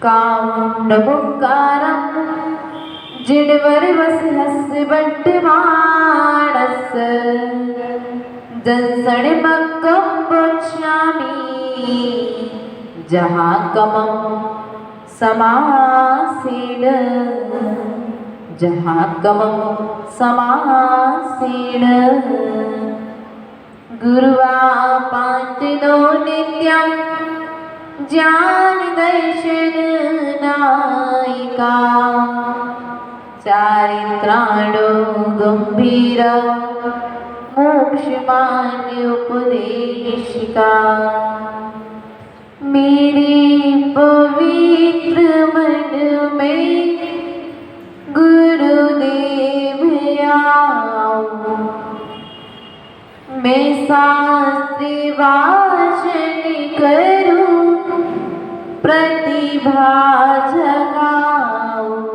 कामुण्डमुक्कारं जिडवरवसहस्य बड्डमाणस् जंसणिमक्कं पश्यामि जहाँ कमं समासीन जहाँ कमं समासीन गुरुवा पांचनो नित्यं ज्ञान दर्शन नायिका चारित्राणो गंभीर मोक्षमान्य उपदेशिका मेरे पवित्र मन में गुरुदेव आओ मैं शास्त्र वाचन करूं प्रतिभा जगाऊं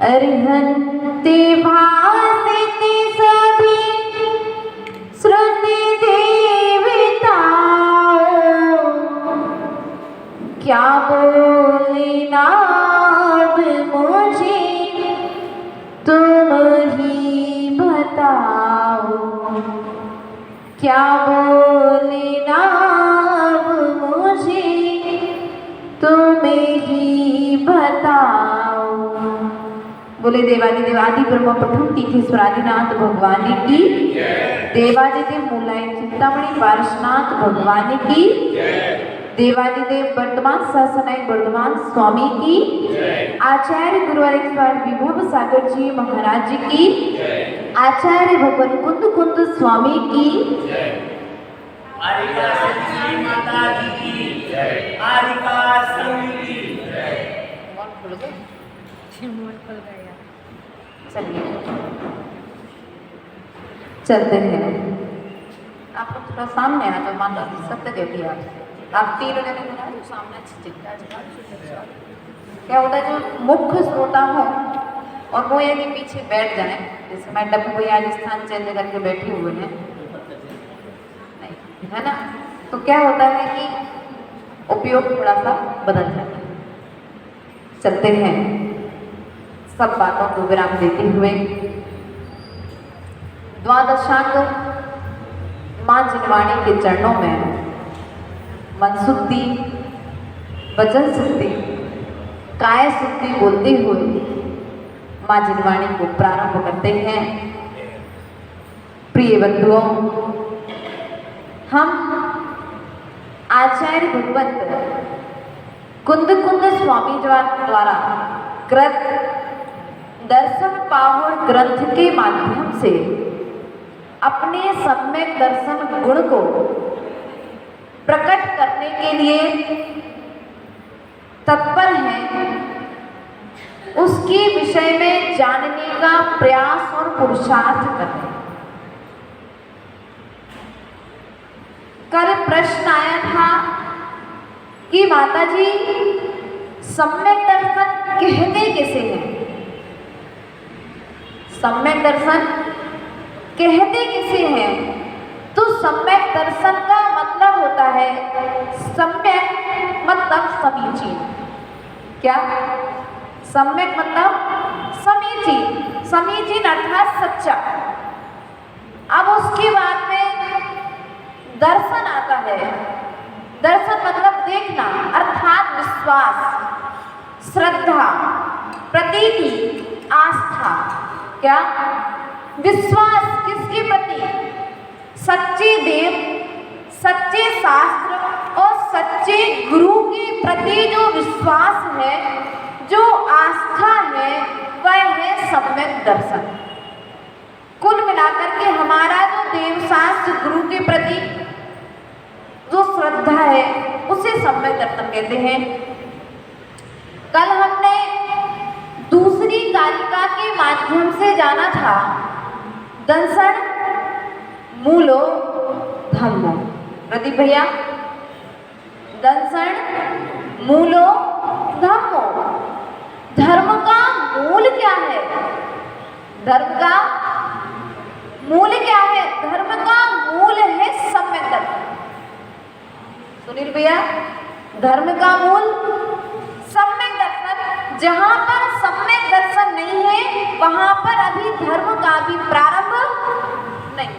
अर्हन्ति भासिति सभी श्रुति देवताओं क्या बोले नाम मुझे तुम ही बताओ क्या बोले नाम मुझे तुम ही बताओ। बोले देवादिदेव आदि ब्रह्म प्रथम तीर्थेश्वरादिनाथ भगवान की देवादिदेव मूलाय चिंतामणि पार्श्वनाथ भगवान की देवादिदेव वर्तमान शासनायक वर्धमान स्वामी की आचार्य गुरुवर विभव सागर जी महाराज जी की आचार्य भगवान कुंद कुंद स्वामी की माता जी की आरिका स्वामी की चलिए चलते हैं। आप लोग थोड़ा सामने आ जाओ। माता जी सत्यदेव जी आप तीनों जने बना दो सामने क्या होता है जो मुख्य श्रोता हो और वो यदि पीछे बैठ जाए जैसे मैडम कोई आज स्थान चेंज करके बैठे हुए हैं नहीं है ना तो क्या होता है कि उपयोग थोड़ा सा बदल जाता है। चलते हैं सब बातों को विराम देते हुए द्वादशांग मां जिनवाणी के चरणों में मन शुद्धि वचन शुद्धि काय शुद्धि बोलते हुए मां जिनवाणी को प्रारंभ करते हैं। प्रिय बंधुओं हम आचार्य भगवंत कुंद कुंद स्वामी द्वारा कृत दर्शन पावन ग्रंथ के माध्यम से अपने सम्यक दर्शन गुण को प्रकट करने के लिए तत्पर हैं। उसके विषय में जानने का प्रयास और पुरुषार्थ करते हैं। कल प्रश्न आया था कि माता जी सम्यक दर्शन कहते किसे हैं? सम्यक दर्शन कहते किसे हैं? तो सम्यक दर्शन का मतलब होता है सम्यक मतलब समीचीन। क्या सम्यक मतलब समीचीन समीचीन अर्थात सच्चा। अब उसके बाद में दर्शन आता है। दर्शन मतलब देखना अर्थात विश्वास श्रद्धा प्रतीति आस्था। क्या विश्वास किसके प्रति? सच्चे देव सच्चे शास्त्र और सच्चे गुरु के प्रति जो विश्वास है जो आस्था है वह है सम्यक दर्शन। कुल मिलाकर के हमारा जो देव शास्त्र गुरु के प्रति जो श्रद्धा है उसे सम्यक दर्शन कहते हैं। कल हमने दूसरी कारिका के माध्यम से जाना था दर्शन मूलो धम्मो। प्रदीप भैया दर्शन मूलो धम्मो। धर्म का मूल क्या है? धर्म का मूल क्या है? धर्म का मूल है सम्यक दर्शन। सुनील भैया धर्म का मूल जहां पर सम्यक दर्शन नहीं है वहां पर अभी धर्म का भी प्रारंभ नहीं।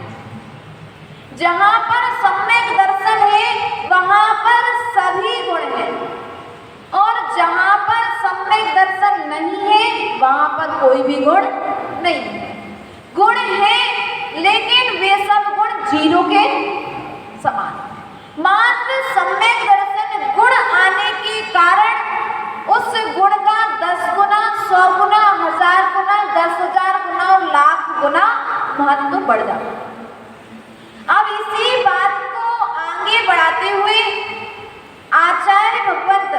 जहां पर सम्यक दर्शन है वहां पर सभी गुण है, और जहां पर सम्यक दर्शन नहीं है वहां पर कोई भी गुण नहीं है। गुण है लेकिन वे सब गुण जीरो के समान। मात्र सम्यक दर्शन गुण आने के कारण उस गुण का 10 गुना, 100 गुना, 1000 गुना, 10,000 गुना और लाख गुना महत्व बढ़ जाता। अब इसी बात को आगे बढ़ाते हुए आचार्य भगवंत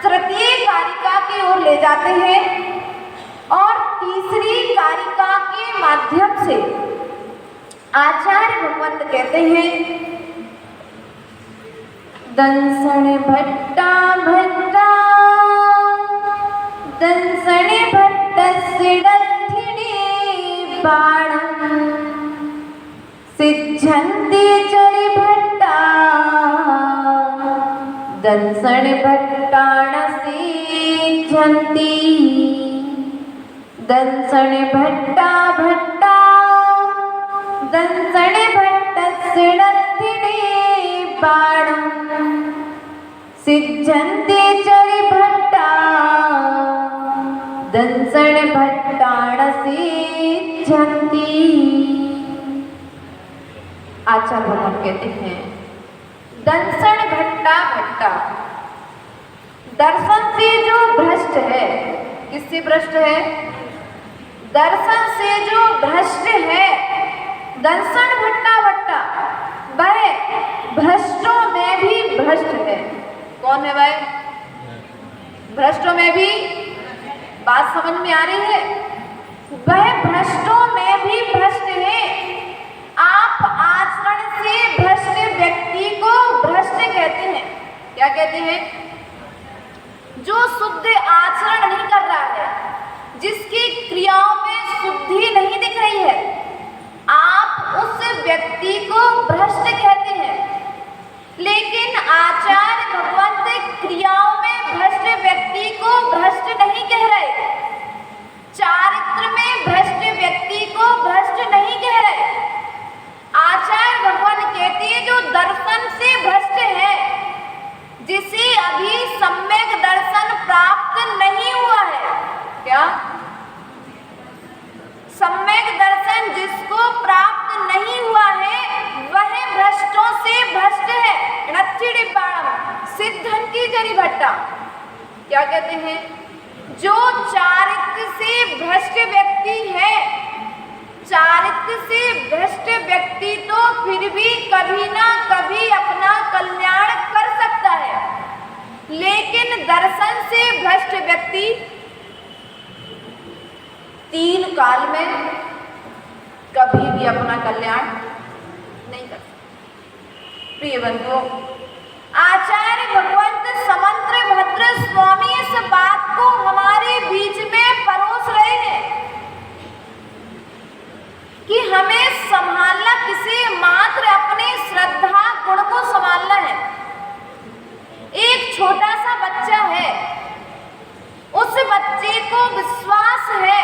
तृतीय कारिका की ओर ले जाते हैं और तीसरी कारिका के माध्यम से आचार्य भगवंत कहते हैं, दंसण भट्टा भट्टा दंसण भट्ट सिडथिणे बाणं सिद्धन्ति चरि भट्टा दंसण भट्टाण सिद्धन्ति दंसण भट्टा भट्टा दंसण भट्ट सिडथिणे बाणं सिद्धन्ति चरि भट्टा दंसण भट्टाण सिद्धन्ति। आचार्य भगवान कहते हैं, दंसण भट्टा भट्टा, दर्शन से जो भ्रष्ट है, किससे भ्रष्ट है? दर्शन से जो भ्रष्ट है, दंसण भट्टा भट्टा, वह भ्रष्टों में भी भ्रष्ट है। कौन है वह? भ्रष्टों में भी, बात समझ में आ रही है? वह भ्रष्टों में भी भ्रष्ट है। आप आचरण से भ्रष्ट व्यक्ति को भ्रष्ट कहते हैं। क्या कहते हैं? जो शुद्ध आचरण नहीं कर रहा है, जिसकी क्रियाओं में शुद्धि नहीं दिख रही है, आप उस व्यक्ति को भ्रष्ट कहते हैं। लेकिन आचार्य भगवंत क्रियाओं में भ्रष्ट व्यक्ति को भ्रष्ट नहीं कह रहे, चारित्र में भ्रष्ट व्यक्ति को भ्रष्ट नहीं कह रहे। आचार्य भगवान कहते हैं जो दर्शन से भ्रष्ट है, जिसे अभी सम्यक दर्शन प्राप्त नहीं हुआ है। क्या? सम्यक दर्शन जिसको प्राप्त नहीं हुआ है वह भ्रष्टों से भ्रष्ट है। सिद्धन्ति चरि भट्टा, क्या कहते हैं? जो चारित्र से भ्रष्ट व्यक्ति है, चारित्र से भ्रष्ट व्यक्ति तो फिर भी कभी ना कभी अपना कल्याण कर सकता है, लेकिन दर्शन से भ्रष्ट व्यक्ति 3 काल में कभी भी अपना कल्याण नहीं कर सकता। प्रिय बंधुओं, आचार्य भगवंत समंत्र भद्र स्वामी इस बात को हमारे बीच में परोस रहे हैं कि हमें संभालना किसे, मात्र अपने श्रद्धा गुण को संभालना है। एक छोटा सा बच्चा है, उस बच्चे को विश्वास है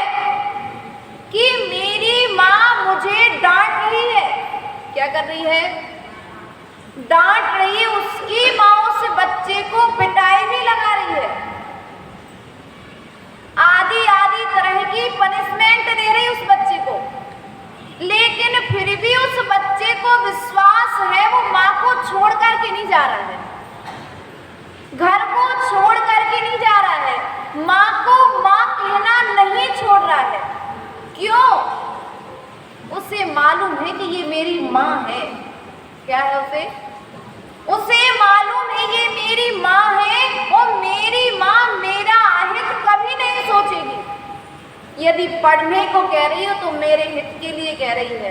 कि मेरी माँ मुझे डांट रही है। क्या कर रही है? डांट रही है। उसकी माँ उस बच्चे को पिटाई भी लगा रही है, आदि आदि तरह की पनिशमेंट दे रही उस बच्चे को, लेकिन फिर भी उस बच्चे को विश्वास है वो माँ को छोड़ करके नहीं जा रहा है, घर को छोड़ करके नहीं जा रहा है, माँ को माँ कहना नहीं छोड़ रहा है। क्यों? उसे मालूम है कि ये मेरी माँ है। क्या है उसे? उसे मालूम है ये मेरी माँ है और मेरी माँ मेरा अहित कभी नहीं सोचेगी। यदि पढ़ने को कह रही हो तो मेरे हित के लिए कह रही है।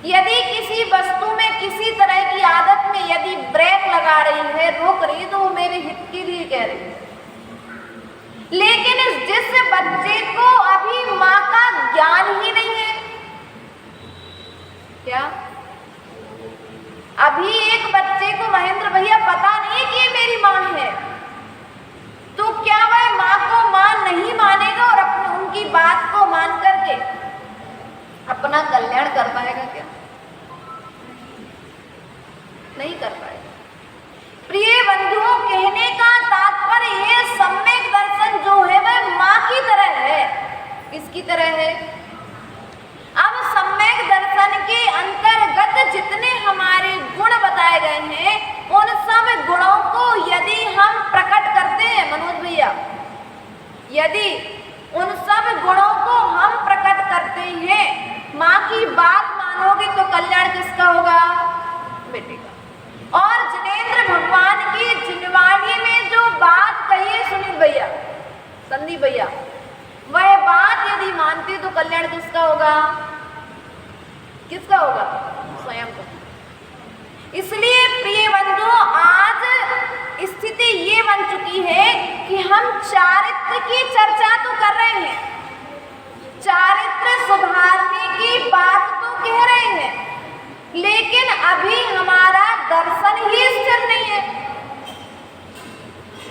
यदि किसी वस्तु में किसी तरह की आदत में यदि ब्रेक लगा रही है, रोक रही है, तो वो मेरे हित के लिए कह रही है। लेकिन जिस बच्चे को अभी माँ का ज्ञान ही नहीं है, क्या अभी एक बच्चे को महेंद्र भैया पता नहीं कि ये मेरी माँ है, तो क्या वह माँ को माँ बात को मान करके अपना कल्याण कर पाएगा क्या? नहीं कर पाएगा। प्रिय बंधुओं, कहने का तात्पर्य ये सम्यक दर्शन जो है वह माँ की तरह है। किसकी तरह है? अब सम्यक दर्शन के अंतर्गत जितने हमारे गुण बताए गए हैं, उन सब गुणों को यदि हम प्रकट करते हैं मनोज भैया, यदि उन सब गुणों को हम प्रकट करते हैं, माँ की बात मानोगे तो कल्याण किसका होगा? बेटे का। और जिनेंद्र भगवान की जिनवाणी में जो बात कही है सुनील भैया, संदीप भैया, वह बात यदि मानते तो कल्याण किसका होगा? किसका होगा? स्वयं का। इसलिए प्रिय बंधु, आज स्थिति ये बन चुकी है कि हम चारित्र की चर्चा तो कर रहे हैं, चारित्र सुधारने की बात तो कह रहे हैं, लेकिन अभी हमारा दर्शन ही स्थिर नहीं है।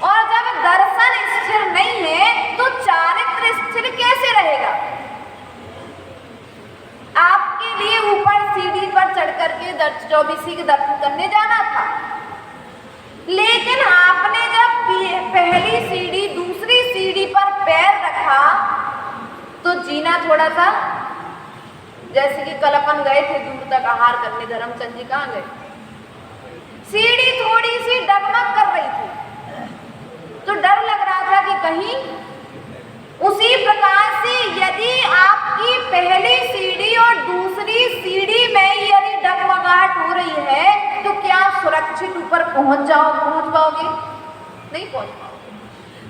और जब दर्शन स्थिर नहीं है तो चारित्र स्थिर कैसे रहेगा? आपके लिए ऊपर सीढ़ी पर चढ़ करके 24 के दर्शन करने जाना था, लेकिन आपने जब पहली सीढ़ी दूसरी सीढ़ी पर पैर रखा तो जीना थोड़ा सा, जैसे कि कल अपन गए थे दूर तक आहार करने, धर्मचंद जी कहाँ गए? सीढ़ी थोड़ी सी डगमग कर रही थी तो डर लग रहा था कि कहीं। उसी प्रकार से यदि आपकी पहली सीढ़ी और दूसरी सीढ़ी में यदि डगमगाहट हो रही है तो क्या सुरक्षित ऊपर पहुंच पाओगे? नहीं पहुंच पाओगे।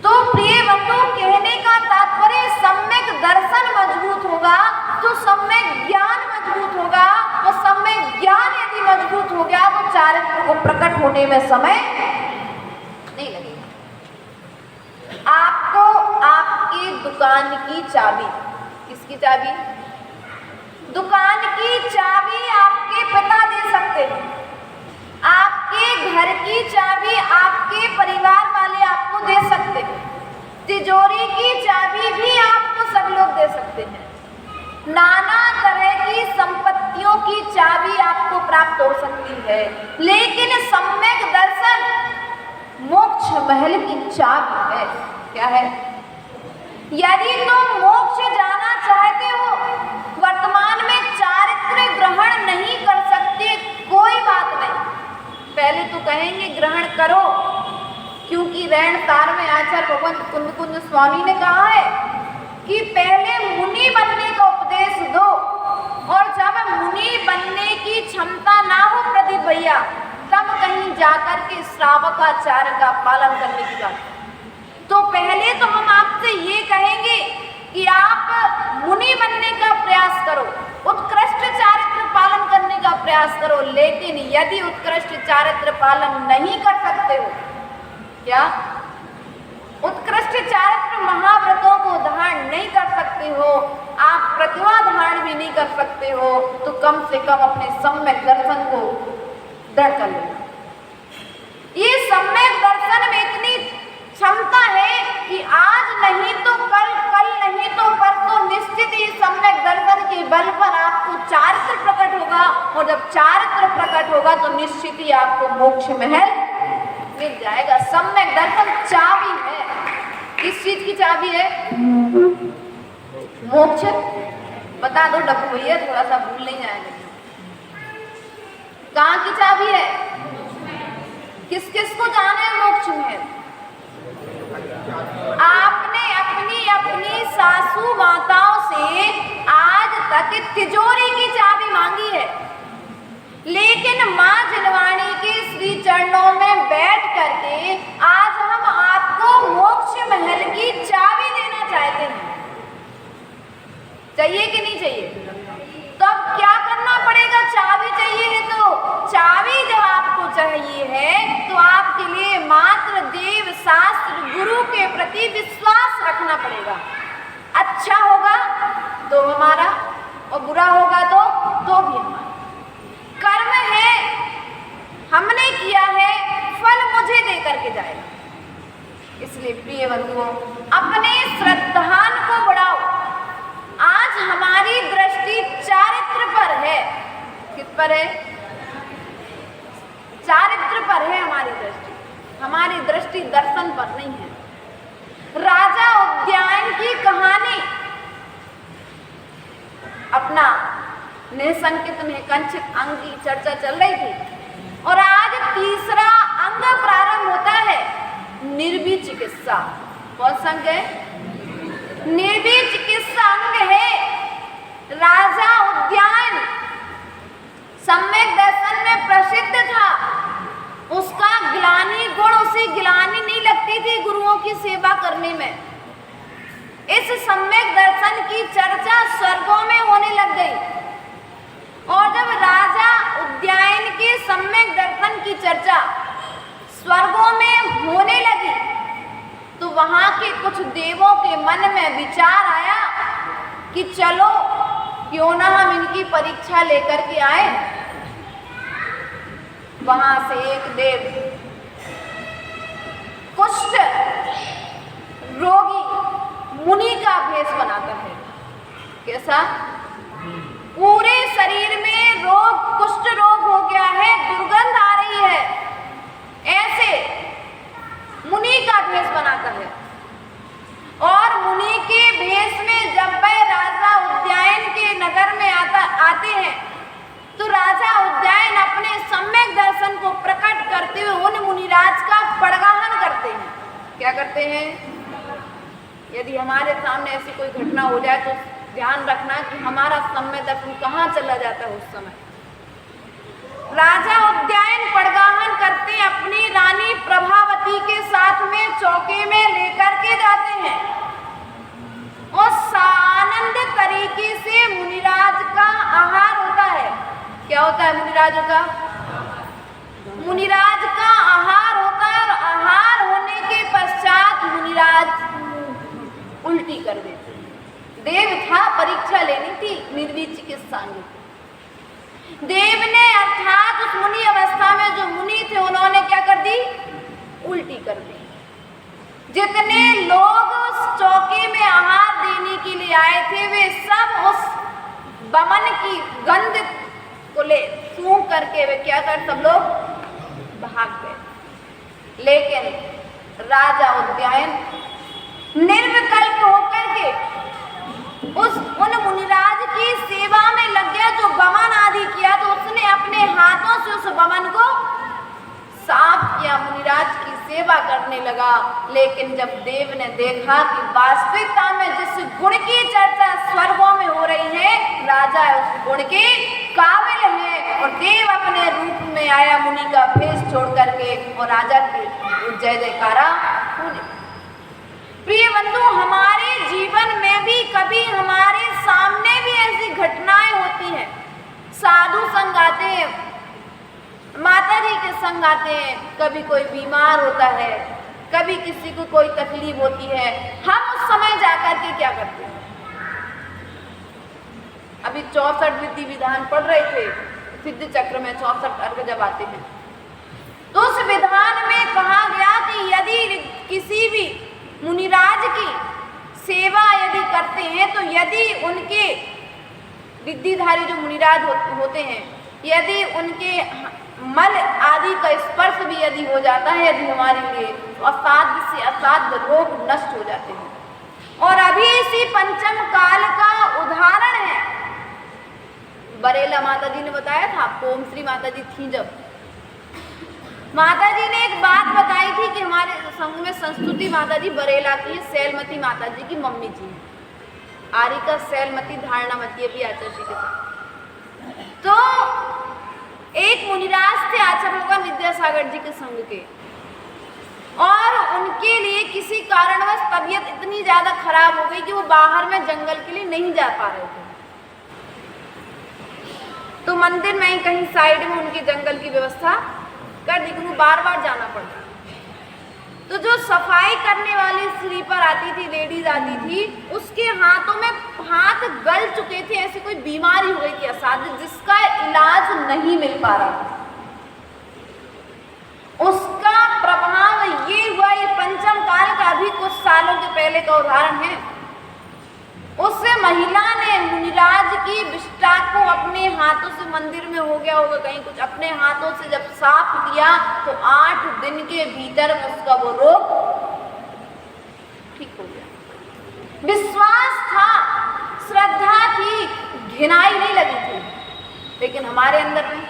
तो प्रिय बंधु, कहने का तात्पर्य सम्यक दर्शन मजबूत होगा तो सम्यक ज्ञान मजबूत होगा, और सम्यक ज्ञान यदि मजबूत हो गया तो चारित्र को प्रकट होने में समय नहीं लगेगा। आपको आपकी दुकान की चाबी, किसकी चाबी? दुकान की चाबी आपके पिता दे सकते हैं, आपके घर की चाबी आपके परिवार वाले आपको दे सकते हैं, तिजोरी की चाबी भी आपको सब लोग दे सकते हैं, नाना तरह की संपत्तियों की चाबी आपको प्राप्त हो सकती है, लेकिन सम्यक दर्शन मोक्ष महल की चाबी है। क्या है? यदि तुम मोक्ष जाना चाहते हो, वर्तमान में चारित्र ग्रहण नहीं कर सकते, कोई बात नहीं, पहले तो कहेंगे ग्रहण करो, क्योंकि रैण तार में आचार्य भगवंत कुंद कुंज स्वामी ने कहा है कि पहले मुनि बनने का उपदेश दो, और जब मुनि बनने की क्षमता ना हो प्रदीप भैया, तब कहीं जाकर के श्रावकाचार्य का पालन करने की बात। तो पहले तो हम आपसे ये कहेंगे कि आप मुनि बनने का प्रयास करो, उत्कृष्ट चारित्र पालन करने का प्रयास करो, लेकिन यदि उत्कृष्ट चारित्र पालन नहीं कर सकते हो, क्या उत्कृष्ट चारित्र महाव्रतों को धारण नहीं कर सकते हो, आप प्रतिमा धारण भी नहीं कर सकते हो, तो कम से कम अपने सम्यक दर्शन को दृढ़ कर लेना। ये सम्यक दर्शन में इतनी क्षमता है कि आज नहीं तो कल, कल नहीं तो परसों निश्चित ही सम्यक दर्शन के बल पर आपको चारित्र प्रकट होगा, और जब चारित्र प्रकट होगा तो निश्चित ही आपको मोक्ष महल मिल जाएगा। सम्यक दर्शन चाबी है। किस चीज की चाबी है? मोक्ष। बता दो डब्बू भैया, थोड़ा सा भूल नहीं जाएगा। कहाँ की चाबी है? किस किस को जाना है मोक्ष में? आपने अपनी अपनी सासू माताओं से आज तक तिजोरी की चाबी मांगी है, लेकिन माँ जिनवाणी के श्री चरणों में बैठ करके आज हम आपको मोक्ष महल की चाबी देना चाहते हैं। चाहिए कि नहीं चाहिए? तो अब क्या करना पड़ेगा? चाबी चाहिए है तो चाबी जब आपको चाहिए है तो आपके लिए मात्र देव शास्त्र गुरु के प्रति विश्वास रखना पड़ेगा। अच्छा होगा तो हमारा, और बुरा होगा तो भी हमारा। कर्म है, हमने किया है, फल मुझे दे करके जाएगा। इसलिए प्रिय बंधुओं, अपने श्रद्धान को बढ़ाओ, हमारी दृष्टि चारित्र पर है। किस पर है? चारित्र पर है हमारी दृष्टि, हमारी दृष्टि दर्शन पर नहीं है। राजा उद्यान की कहानी अपना निसंकित निकंचित अंग की चर्चा चल रही थी और आज तीसरा अंग प्रारंभ होता है, निर्भी चिकित्सा। कौन सा अंग है? निर्भी चिकित्सा अंग है। राजा उद्यान सम्यक दर्शन में प्रसिद्ध था। उसका ग्लानि गुण, उसे ग्लानि नहीं लगती थी गुरुओं की सेवा करने में। इस सम्यक दर्शन की चर्चा स्वर्गों में होने लग गई और जब राजा उद्यान के सम्यक दर्शन की चर्चा स्वर्गों में होने लगी तो वहां के कुछ देवों के मन में विचार आया कि चलो क्यों ना हम इनकी परीक्षा लेकर के आए। वहां से एक देव कुष्ठ रोगी मुनि का भेष बनाता है। कैसा? पूरे शरीर में रोग, कुष्ठ रोग हो गया है, दुर्गंध आ रही है, ऐसे मुनि का भेष बनाता है। और मुनि के भेष में जब वह राजा उद्यान के नगर में आते हैं तो राजा उद्यान अपने सम्यक दर्शन को प्रकट करते हुए उन मुनिराज का पड़गाहन करते हैं। क्या करते हैं? यदि हमारे सामने ऐसी कोई घटना हो जाए तो ध्यान रखना कि हमारा सम्यक दर्शन कहाँ चला जाता है उस समय। राजा उद्यान पड़गाहन करते अपनी रानी प्रभावती के साथ में चौके में लेकर के जाते हैं और सानंद तरीके से मुनिराज का आहार होता है। क्या होता है मुनिराज का? मुनिराज का आहार होता है और आहार होने के पश्चात मुनिराज उल्टी कर देते। देव था, परीक्षा लेनी थी, निर्वी चिकित्सा देव ने अर्थात उस मुनि अवस्था में जो मुनि थे उन्होंने क्या कर दी? उल्टी कर दी। जितने लोग उस चौकी में आहार देने के लिए आए थे वे सब उस बमन की गंध को ले सूंघ करके वे क्या कर सब लोग भाग गए। लेकिन राजा उद्यान निर्विकल्प होकर के उन मुनिराज की सेवा में लग गया जो बमन आदि किया, तो उसने अपने हाथों से उस बमन को साफ किया, मुनिराज की सेवा करने लगा। लेकिन जब देव ने देखा कि वास्तविकता में जिस गुण की चर्चा स्वर्गों में हो रही है राजा उस गुण के काबिल है और देव अपने रूप में आया मुनि का भेष छोड़ करके और राजा की जय जयकारा होने। प्रिय बंधु, हमारे जीवन में भी कभी हमारे सामने भी ऐसी घटनाएं होती हैं। साधु संग आते हैं, माता जी के संग आते हैं, कभी कोई बीमार होता है, कभी किसी को कोई तकलीफ होती है, हम उस समय जाकर के क्या करते हैं? अभी 64 विधि विधान पढ़ रहे थे सिद्ध चक्र में, 64 अर्घ जब आते हैं तो उस विधान में कहा गया कि यदि किसी भी मुनिराज की सेवा यदि करते हैं तो यदि उनके विद्धिधारी जो मुनिराज होते हैं यदि उनके मल आदि का स्पर्श भी यदि हो जाता है यदि हमारे लिए तो असाध्य से असाध्य रोग नष्ट हो जाते हैं। और अभी इसी पंचम काल का उदाहरण है, बरेला माता जी ने बताया था आपको, ओम श्री माता जी थी जब माता जी ने एक बात बताई थी कि हमारे संघ में संस्तुति माता जी बरेला की है, सैलमती माता जी की मम्मी जी है, आरिका सैलमती धारणामती अभी आचार्य जी के साथ। तो एक मुनिराज थे आचार्य भगवान विद्यासागर जी के संघ के और उनके लिए किसी कारणवश तबीयत इतनी ज्यादा खराब हो गई कि वो बाहर में जंगल के लिए नहीं जा पा रहे थे। तो मंदिर में ही कहीं साइड में उनकी जंगल की व्यवस्था कर दी, उनको बार बार जाना पड़ता। तो जो सफाई करने वाली स्लीपर आती थी, लेडीज आती थी, उसके हाथों में हाथ गल चुके थे, ऐसी कोई बीमारी हो गई थी असाध्य जिसका इलाज नहीं मिल पा रहा था। उसका प्रभाव ये हुआ, ये पंचम काल का अभी कुछ सालों के पहले का उदाहरण है उस महिला ने मुनिराज की विष्ठा को अपने हाथों से, मंदिर में हो गया होगा कहीं कुछ, अपने हाथों से जब साफ किया तो 8 दिन के भीतर उसका वो रोग ठीक हो गया। विश्वास था, श्रद्धा थी, घिनाई नहीं लगी थी। लेकिन हमारे अंदर में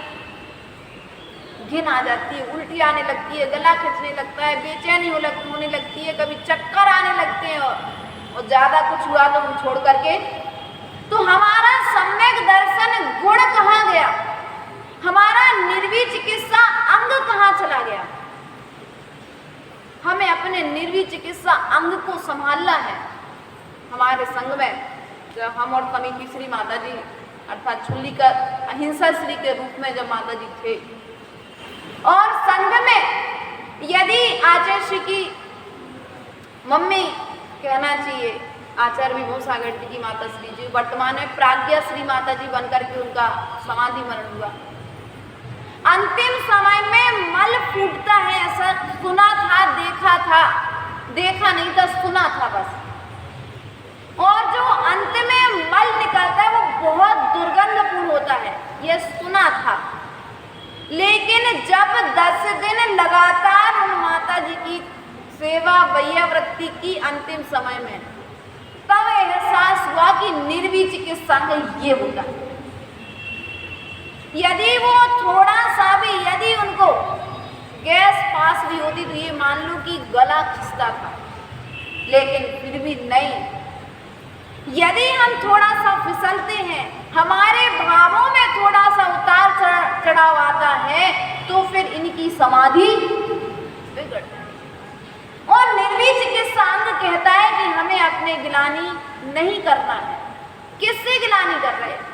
घिन आ जाती है, उल्टी आने लगती है, गला खींचने लगता है, बेचैनी होने लगती है, कभी चक्कर आने लगते हैं और ज़्यादा कुछ हुआ तो हम छोड़ करके। तो हमारा सम्यक दर्शन गुण कहाँ गया? हमारा निर्वी चिकित्सा अंग कहाँ चला गया? हमें अपने निर्वी चिकित्सा अंग को संभालना है। हमारे संघ में जब हम और समिति श्री माता जी अर्थात छुल्ली का अहिंसा श्री के रूप में जब माता जी थे, और संघ में यदि आचार्य श्री की मम्मी कहना चाहिए, आचार्य विभू सागर जी की माता श्री जी वर्तमान में प्राज्ञा श्री माता जी बनकर के उनका समाधि मरण हुआ। अंतिम समय में मल फूटता है ऐसा सुना था, देखा नहीं था, सुना था बस। और जो अंत में मल निकलता है वो बहुत दुर्गंधपूर्ण होता है, यह सुना था। लेकिन जब 10 दिन लगातार उन माता जी की सेवा वैयावृत्ति की अंतिम समय में, तब एहसास हुआ कि निर्वी चिकित्सा का ये होता है। यदि वो थोड़ा सा भी, यदि उनको गैस पास भी होती तो ये मान लो कि गला खिंचता था, लेकिन फिर भी नहीं। यदि हम थोड़ा सा फिसलते हैं, हमारे भावों में थोड़ा सा उतार चढ़ाव आता है, तो फिर इनकी समाधि बिगड़ती है। और निर्वी चिकित्सा अंग कहता है कि हमें अपने गिलानी नहीं करना है। किससे गिलानी कर रहे हैं?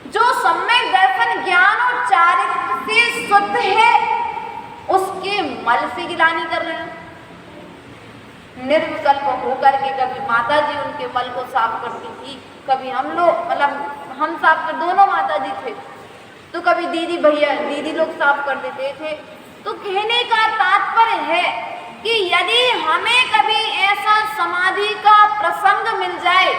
जो सम्यक दर्शन ज्ञान और चारित्र से शुद्ध है, उसके मल से गिलानी कर रहे हैं। निर्विकल्प होकर के कभी माता जी उनके मल को साफ करती थी, कभी हम लोग, मतलब हम साफ कर, दोनों माता जी थे, तो कभी दीदी लोग साफ कर देते थे। तो कहने का तात्पर्य है कि यदि हमें कभी ऐसा समाधि का प्रसंग मिल जाए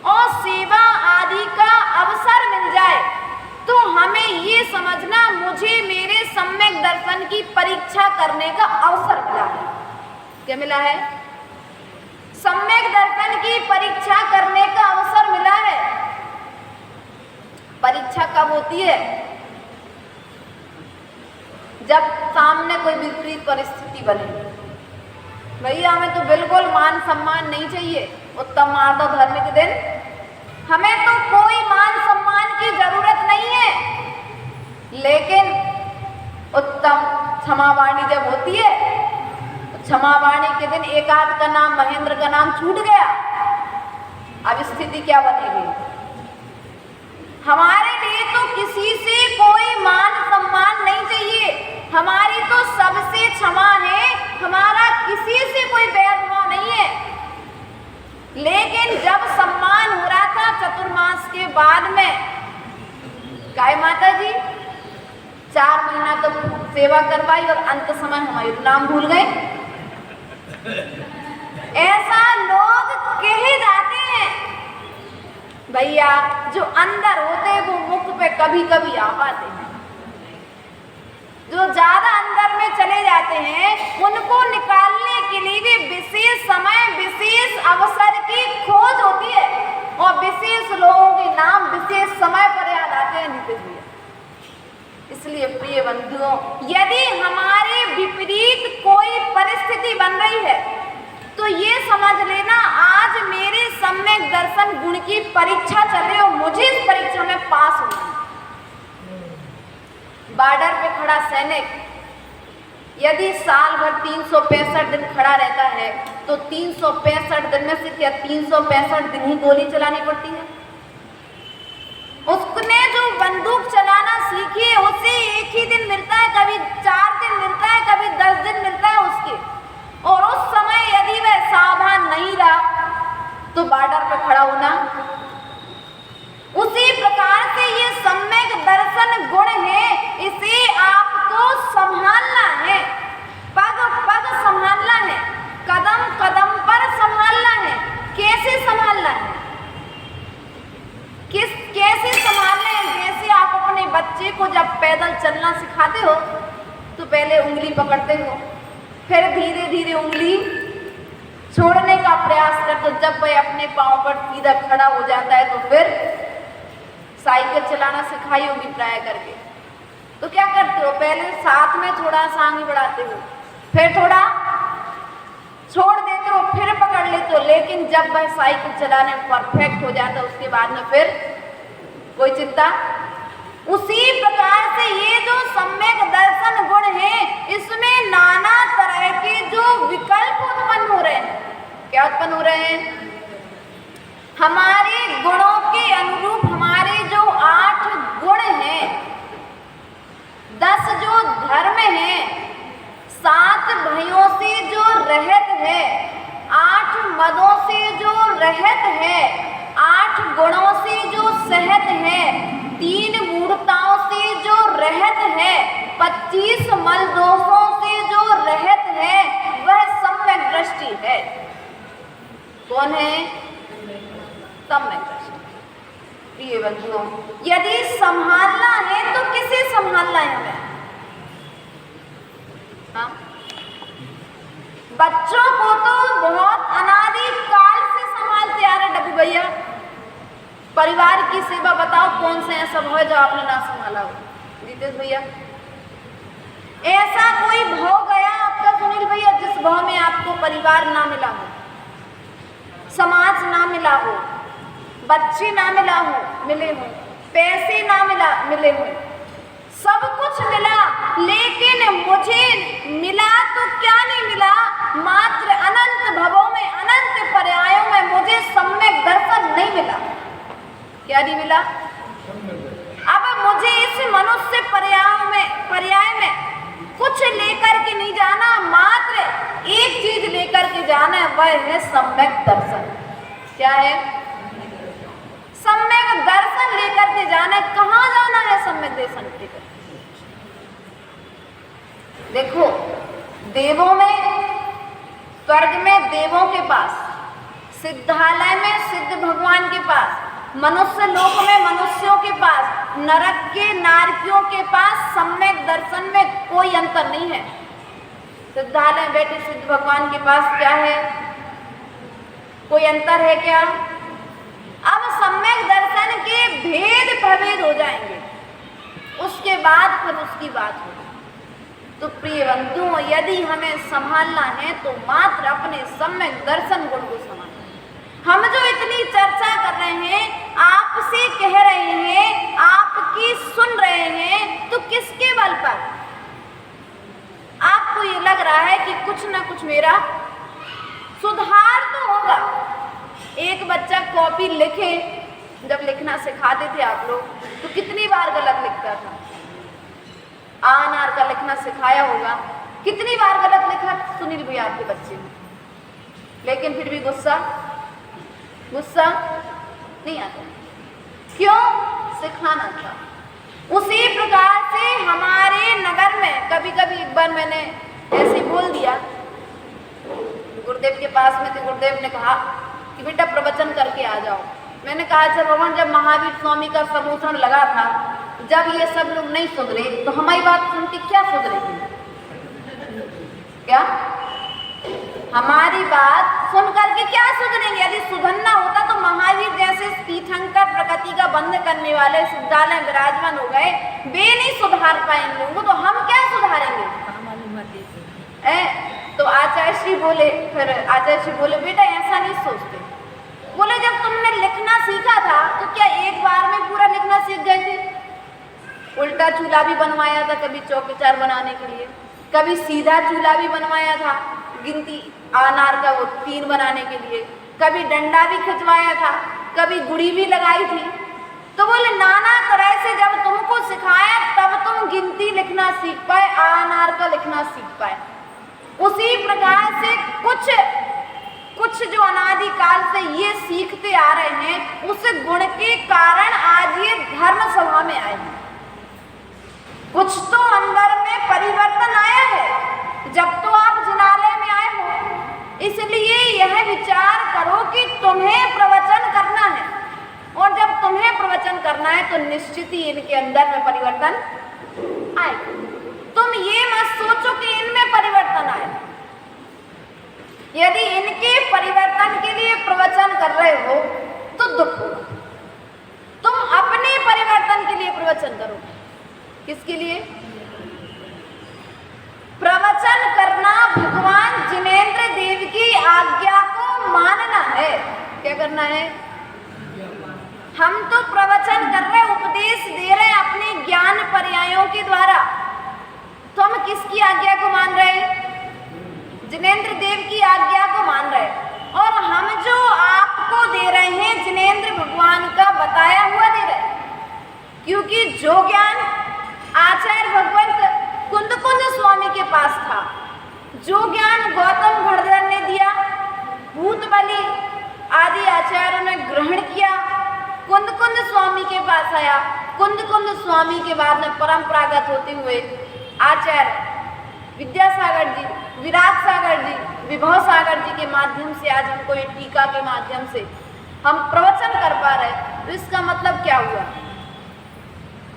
और सेवा आदि का अवसर मिल जाए, तो हमें ये समझना मुझे मेरे सम्यक दर्शन की परीक्षा करने का अवसर मिला है। क्या मिला है? सम्यक दर्शन की परीक्षा करने का अवसर मिला है। परीक्षा कब होती है? जब सामने कोई विपरीत परिस्थिति बने। भैया हमें तो बिल्कुल मान सम्मान नहीं चाहिए, उत्तम माधव धर्म के दिन हमें तो कोई मान सम्मान की जरूरत नहीं है, लेकिन उत्तम क्षमावाणी जब होती है, तो क्षमावाणी के दिन एक आध का नाम, महेंद्र का नाम छूट गया, अब स्थिति क्या बनेगी? हमारे लिए तो किसी से कोई मान सम्मान नहीं चाहिए, हमारी तो सबसे क्षमा है, हमारा किसी से कोई भेदभाव नहीं है। लेकिन जब सम्मान हो रहा था चतुर्मास के बाद में, काय माता जी 4 महीना तो सेवा करवाई और अंत समय हमारे नाम भूल गए, ऐसा लोग कहे जाते हैं। भैया जो अंदर होते हैं वो मुख पे कभी कभी आ पाते हैं, जो ज्यादा अंदर में चले जाते हैं उनको निकालने के लिए भी विशेष समय, विशेष अवसर की खोज होती है, और विशेष लोगों के नाम विशेष समय पर याद आते हैं नीतीश भैया। इसलिए प्रिय बंधुओं, यदि हमारे विपरीत कोई परिस्थिति बन रही है तो ये समझ लेना आज मेरे सम्यक दर्शन गुण की परीक्षा चल रही है और मुझे इस परीक्षा में पास होना है। बॉर्डर पे खड़ा सैनिक यदि साल भर 365 दिन खड़ा रहता है तो 365 दिन में से क्या 365 दिन ही गोली चलानी पड़ती है? उसने जो बंदूक चलाना सीखी है उसे एक ही दिन मिलता है, कभी 4 दिन मिलता है, कभी 10 दिन मिलता है उसके, और उस समय यदि वह सावधान नहीं रहा तो बॉर्डर पे खड़ा होना। उसी प्रकार से ये सम्यक दर्शन गुण है, इसे आपको संभालना है, पग पग संभालना है, कदम कदम पर संभालना है। कैसे संभालना है? पहले उंगली पकड़ते हो, फिर धीरे धीरे उंगली छोड़ने का प्रयास कर, तो जब वह अपने पांव पर सीधा खड़ा हो जाता है तो फिर साइकिल चलाना सिखाई होगी प्राय करके। तो क्या करते हो, पहले साथ में थोड़ा सा आगे बढ़ाते हो, फिर थोड़ा छोड़ देते हो, फिर पकड़ लेते हो, लेकिन जब वह साइकिल चलाने परफेक्ट हो जाता है उसके बाद में फिर कोई चिंता। उसी प्रकार से ये जो सम्यक दर्शन गुण है, इसमें नाना तरह के जो विकल्प उत्पन्न हो रहे हैं। क्या उत्पन्न हो रहे हैं? हमारे गुणों के अनुरूप हमारे जो 8 गुण हैं, 10 जो धर्म हैं, 7 भयों से जो रहित है, 8 मदों से जो रहित है, 8 गुणों से जो सहित है, 3 मूढ़ताओं से जो रहित है, 25 मल दोषों से जो रहित है, वह सम्यक दृष्टि है। कौन है? सम्यक दृष्टि। प्रिय बंधुओं, यदि संभालना है तो किसे संभालना है हमें? हाँ? बच्चों को तो बहुत अनादि काल से संभालते आ रहे डब्बू भैया। परिवार की सेवा बताओ कौन से ऐसा भाव जो आपने ना संभाला हो? जितेश भैया, ऐसा कोई भाव गया आपका सुनील भैया जिस भाव में आपको परिवार ना मिला हो, समाज ना मिला हो, बच्चे ना मिले हो, पैसे ना मिले हो, सब कुछ मिला, लेकिन मुझे मिला तो क्या नहीं मिला, मात्र अनंत भवों में, अनंत पर्यायों में मुझे सम्यक दर्शन नहीं मिला। क्या नहीं मिला? अब मुझे इस मनुष्य पर्याय में कुछ लेकर के नहीं जाना, मात्र एक चीज लेकर के जाना है, वह है सम्यक दर्शन। क्या है? सम्यक दर्शन लेकर के जाना है। कहाँ जाना है सम्यक दर्शन लेकर? देखो, देवों में, स्वर्ग में देवों के पास, सिद्धालय में सिद्ध भगवान के पास, मनुष्य लोक में मनुष्यों के पास, नरक के नारकियों के पास सम्यक दर्शन में कोई अंतर नहीं है। सिद्धालय में बैठे सिद्ध भगवान के पास क्या है? कोई अंतर है क्या? अब सम्यक दर्शन के भेद प्रभेद हो जाएंगे, उसके बाद फिर उसकी बात होगी। तो प्रिय बंधुओं, यदि हमें संभालना है तो मात्र अपने सम्यक दर्शन गुण को संभालना। हम जो इतनी चर्चा कर रहे हैं, आपसे कह रहे हैं, आपकी सुन रहे हैं, तो किसके बल पर? आपको ये लग रहा है कि कुछ ना कुछ मेरा सुधार तो होगा। एक बच्चा कॉपी लिखे, जब लिखना सिखाते थे आप लोग, तो कितनी बार गलत लिखता था? आनार का लिखना सिखाया होगा, कितनी बार गलत लिखा सुनील भैया आपके बच्चे ने? लेकिन फिर भी गुस्सा नहीं आता। क्यों? सिखाना था। उसी प्रकार से हमारे नगर में कभी कभी, एक बार मैंने ऐसे बोल दिया, गुरुदेव के पास में थे, गुरुदेव ने कहा कि बेटा प्रवचन करके आ जाओ। मैंने कहा अच्छा भगवान, जब महावीर स्वामी का समूषण लगा था, जब ये सब लोग नहीं सुधरे तो हमारी बात सुन के क्या सुधरेगी? क्या हमारी बात सुन करके क्या सुधरेंगे? यदि सुधरना होता तो महावीर जैसे तीर्थंकर प्रकृति का बंध करने वाले सिद्धालय विराजमान हो गए, वे नहीं सुधार पाएंगे वो, तो हम क्या सुधारेंगे? तो आचार्य श्री बोले बेटा ऐसा नहीं सोचते। बोले जब तुमने लिखना सीखा था तो क्या एक बार में पूरा लिखना सीख गए थे? उल्टा चूल्हा भी बनवाया था कभी चौकीचार बनाने के लिए, कभी सीधा चूल्हा भी बनवाया था गिनती अनार का वो 3 बनाने के लिए, कभी डंडा भी खिंचवाया था, कभी गुड़ी भी लगाई थी। तो बोले नाना तरह से जब तुमको सिखाया तब तुम गिनती लिखना सीख पाए, अनार का लिखना सीख पाए। उसी प्रकार से कुछ जो अनादि काल से ये सीखते आ रहे हैं, उस गुण के कारण आज ये धर्म सभा में आए हैं। कुछ तो अंदर में परिवर्तन आया है जब तो आप जिनालय में आए हो। इसलिए यह विचार करो कि तुम्हें प्रवचन करना है, और जब तुम्हें प्रवचन करना है तो निश्चित ही इनके अंदर में परिवर्तन आएगा। तुम तुम ये मत सोचो कि इनमें परिवर्तन आए। यदि इनके परिवर्तन के लिए प्रवचन कर रहे हो तो दुख होगा। तुम अपने परिवर्तन के लिए प्रवचन करो। किसके लिए? प्रवचन करना भगवान जिनेंद्र देव की आज्ञा को मानना है। क्या करना है? हम तो प्रवचन कर रहे, उपदेश दे रहे अपने ज्ञान पर्यायों के द्वारा। तो हम किसकी आज्ञा को मान रहे? जिनेंद्र देव की आज्ञा को मान रहे। और हम जो आपको दे रहे हैं जिनेंद्र भगवान का बताया हुआ दे रहे, क्योंकि जो ज्ञान आचार्य भगवंत कुंद स्वामी के पास था, जो ज्ञान गौतम घड़धर ने दिया, भूत बलि आदि आचार्यों ने ग्रहण किया, कुंद स्वामी के पास आया। कुंद स्वामी के बाद में परंपरागत होते हुए आचार्य विद्यासागर जी, विराट सागर जी, विभव सागर जी के माध्यम से आज हमको ये टीका के माध्यम से हम प्रवचन कर पा रहे। तो इसका मतलब क्या हुआ?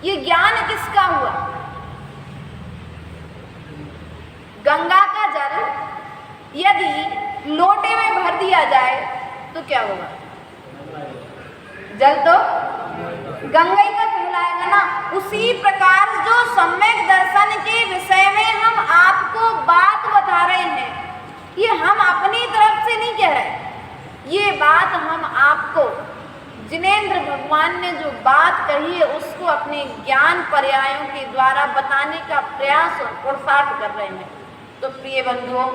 ये ज्ञान किसका हुआ? गंगा का जल यदि लोटे में भर दिया जाए तो क्या होगा? जल तो गंगा ही का कहलाएगा ना। उसी प्रकार जो सम्यक दर्शन के विषय में हम आपको बात बता रहे हैं, ये हम अपनी तरफ से नहीं कह रहे। ये बात हम आपको जिनेंद्र भगवान ने जो बात कही है उसको अपने ज्ञान पर्यायों के द्वारा बताने का प्रयास और पुरुषार्थ कर रहे हैं। तो प्रिय बंधुओं,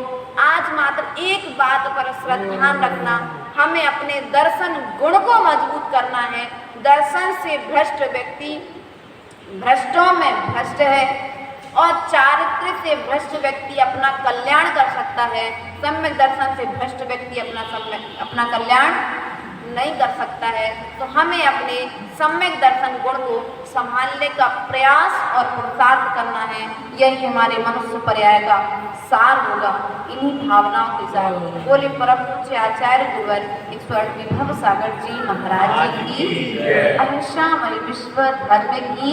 आज मात्र एक बात पर श्रद्धा रखना, हमें अपने दर्शन गुण को मजबूत करना है। दर्शन से भ्रष्ट व्यक्ति भ्रष्टों में भ्रष्ट है और चारित्र से भ्रष्ट व्यक्ति अपना कल्याण कर सकता है। सम्यक दर्शन से भ्रष्ट व्यक्ति अपना कल्याण नहीं कर सकता है। तो हमें अपने सम्यक दर्शन गुण को संभालने का प्रयास और पुरुषार्थ करना है। यही हमारे मनुष्य पर्याय का सार होगा। इन्हीं भावनाओं के साथ बोले परम पूज्य आचार्य गुरुवर 108 विभव सागर जी महाराज जी की, अहिंसामय विश्व धर्म की